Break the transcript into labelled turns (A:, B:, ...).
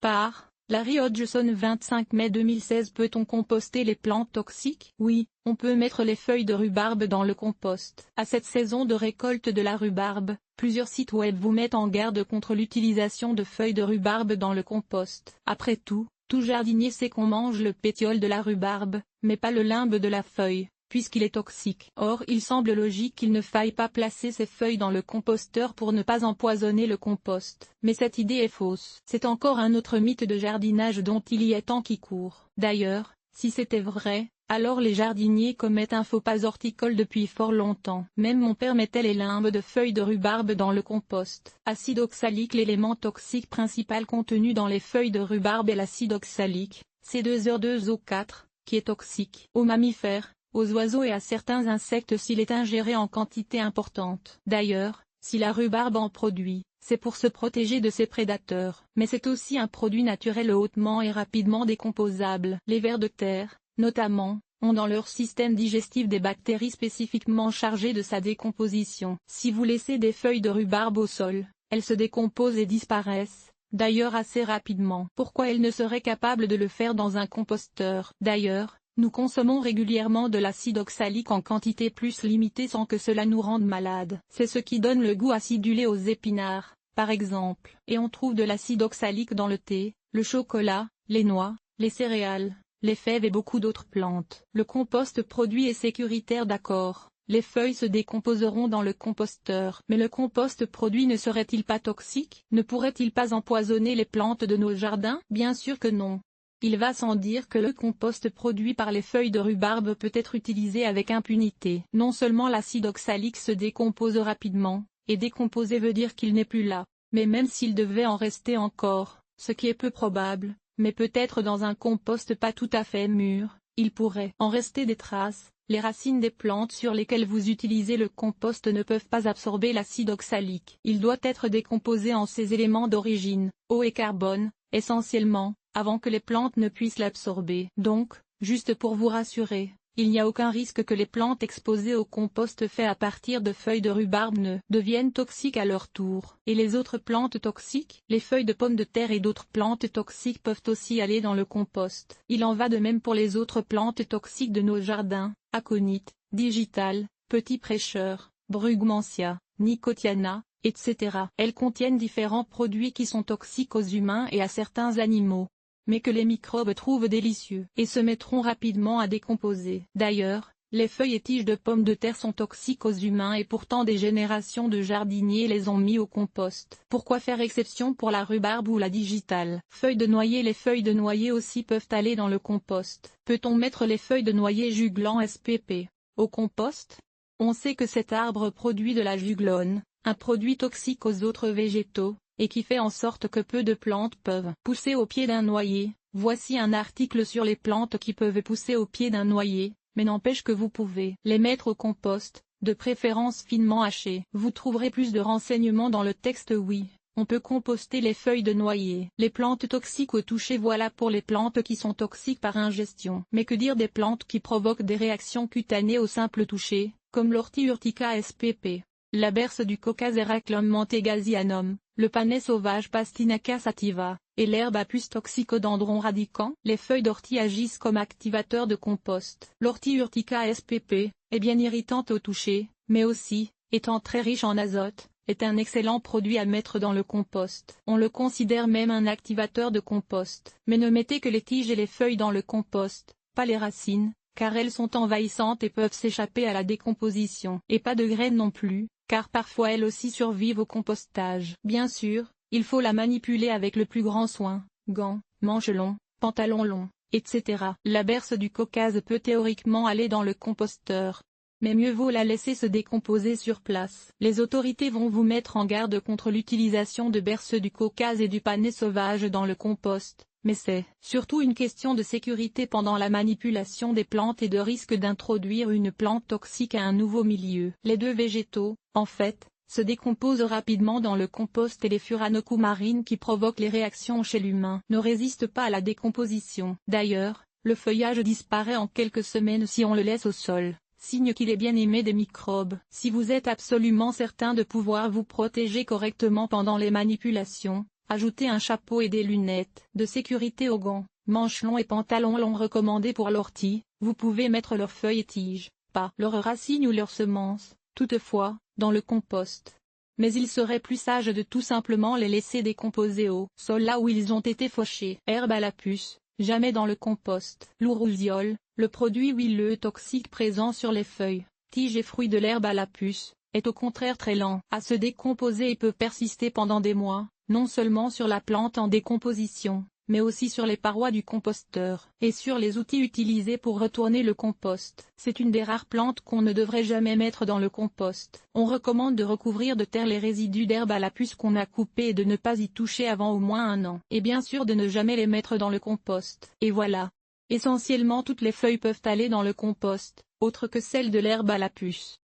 A: Par Larry Hodgson 25 mai 2016. Peut-on composter les plantes toxiques? Oui, on peut mettre les feuilles de rhubarbe dans le compost. À cette saison de récolte de la rhubarbe, plusieurs sites web vous mettent en garde contre l'utilisation de feuilles de rhubarbe dans le compost. Après tout jardinier sait qu'on mange le pétiole de la rhubarbe, mais pas le limbe de la feuille, puisqu'il est toxique. Or il semble logique qu'il ne faille pas placer ces feuilles dans le composteur pour ne pas empoisonner le compost. Mais cette idée est fausse. C'est encore un autre mythe de jardinage dont il y a tant qui court. D'ailleurs, si c'était vrai, alors les jardiniers commettent un faux pas horticole depuis fort longtemps. Même mon père mettait les limbes de feuilles de rhubarbe dans le compost. Acide oxalique. L'élément toxique principal contenu dans les feuilles de rhubarbe est l'acide oxalique, C2H2O4, qui est toxique aux mammifères, aux oiseaux et à certains insectes s'il est ingéré en quantité importante. D'ailleurs, si la rhubarbe en produit, c'est pour se protéger de ses prédateurs. Mais c'est aussi un produit naturel hautement et rapidement décomposable. Les vers de terre, notamment, ont dans leur système digestif des bactéries spécifiquement chargées de sa décomposition. Si vous laissez des feuilles de rhubarbe au sol, elles se décomposent et disparaissent, d'ailleurs assez rapidement. Pourquoi elles ne seraient capables de le faire dans un composteur? D'ailleurs, nous consommons régulièrement de l'acide oxalique en quantité plus limitée sans que cela nous rende malades. C'est ce qui donne le goût acidulé aux épinards, par exemple. Et on trouve de l'acide oxalique dans le thé, le chocolat, les noix, les céréales, les fèves et beaucoup d'autres plantes. Le compost produit est sécuritaire, d'accord. Les feuilles se décomposeront dans le composteur. Mais le compost produit ne serait-il pas toxique? Ne pourrait-il pas empoisonner les plantes de nos jardins? Bien sûr que non. Il va sans dire que le compost produit par les feuilles de rhubarbe peut être utilisé avec impunité. Non seulement l'acide oxalique se décompose rapidement, et décomposer veut dire qu'il n'est plus là, mais même s'il devait en rester encore, ce qui est peu probable, mais peut-être dans un compost pas tout à fait mûr, il pourrait en rester des traces. Les racines des plantes sur lesquelles vous utilisez le compost ne peuvent pas absorber l'acide oxalique. Il doit être décomposé en ses éléments d'origine, eau et carbone, essentiellement, avant que les plantes ne puissent l'absorber. Donc, juste pour vous rassurer, il n'y a aucun risque que les plantes exposées au compost fait à partir de feuilles de rhubarbe ne deviennent toxiques à leur tour. Et les autres plantes toxiques? Les feuilles de pommes de terre et d'autres plantes toxiques peuvent aussi aller dans le compost. Il en va de même pour les autres plantes toxiques de nos jardins, aconite, digital, petit prêcheur, brugmansia, nicotiana, etc. Elles contiennent différents produits qui sont toxiques aux humains et à certains animaux, mais que les microbes trouvent délicieux et se mettront rapidement à décomposer. D'ailleurs, les feuilles et tiges de pommes de terre sont toxiques aux humains et pourtant des générations de jardiniers les ont mis au compost. Pourquoi faire exception pour la rhubarbe ou la digitale? Feuilles de noyer. Les feuilles de noyer aussi peuvent aller dans le compost. Peut-on mettre les feuilles de noyer juglan SPP au compost? On sait que cet arbre produit de la juglone, un produit toxique aux autres végétaux, et qui fait en sorte que peu de plantes peuvent pousser au pied d'un noyer. Voici un article sur les plantes qui peuvent pousser au pied d'un noyer, mais n'empêche que vous pouvez les mettre au compost, de préférence finement hachées. Vous trouverez plus de renseignements dans le texte. Oui, on peut composter les feuilles de noyer. Les plantes toxiques au toucher. Voilà pour les plantes qui sont toxiques par ingestion. Mais que dire des plantes qui provoquent des réactions cutanées au simple toucher, comme l'ortie Urtica spp, la berce du Caucase Heracleum mantegasianum, le panais sauvage Pastinaca sativa, et l'herbe Apus toxicodendron radicans? Les feuilles d'ortie agissent comme activateurs de compost. L'ortie Urtica spp est bien irritante au toucher, mais aussi, étant très riche en azote, est un excellent produit à mettre dans le compost. On le considère même un activateur de compost. Mais ne mettez que les tiges et les feuilles dans le compost, pas les racines, car elles sont envahissantes et peuvent s'échapper à la décomposition. Et pas de graines non plus, car parfois elles aussi survivent au compostage. Bien sûr, il faut la manipuler avec le plus grand soin, gants, manches longs, pantalons longs, etc. La berce du Caucase peut théoriquement aller dans le composteur, mais mieux vaut la laisser se décomposer sur place. Les autorités vont vous mettre en garde contre l'utilisation de berce du Caucase et du panais sauvage dans le compost, mais c'est surtout une question de sécurité pendant la manipulation des plantes et de risque d'introduire une plante toxique à un nouveau milieu. Les deux végétaux, en fait, se décomposent rapidement dans le compost et les furanocoumarines qui provoquent les réactions chez l'humain ne résistent pas à la décomposition. D'ailleurs, le feuillage disparaît en quelques semaines si on le laisse au sol, signe qu'il est bien aimé des microbes. Si vous êtes absolument certain de pouvoir vous protéger correctement pendant les manipulations, Ajoutez un chapeau et des lunettes de sécurité aux gants, manches longs et pantalons longs recommandés pour l'ortie. Vous pouvez mettre leurs feuilles et tiges, pas leurs racines ou leurs semences, toutefois, dans le compost. Mais il serait plus sage de tout simplement les laisser décomposer au sol là où ils ont été fauchés. Herbe à la puce, jamais dans le compost. L'uruziol, le produit huileux toxique présent sur les feuilles, tiges et fruits de l'herbe à la puce, est au contraire très lent à se décomposer et peut persister pendant des mois, non seulement sur la plante en décomposition, mais aussi sur les parois du composteur, et sur les outils utilisés pour retourner le compost. C'est une des rares plantes qu'on ne devrait jamais mettre dans le compost. On recommande de recouvrir de terre les résidus d'herbe à la puce qu'on a coupés et de ne pas y toucher avant au moins 1 an. Et bien sûr de ne jamais les mettre dans le compost. Et voilà. Essentiellement toutes les feuilles peuvent aller dans le compost, autre que celles de l'herbe à la puce.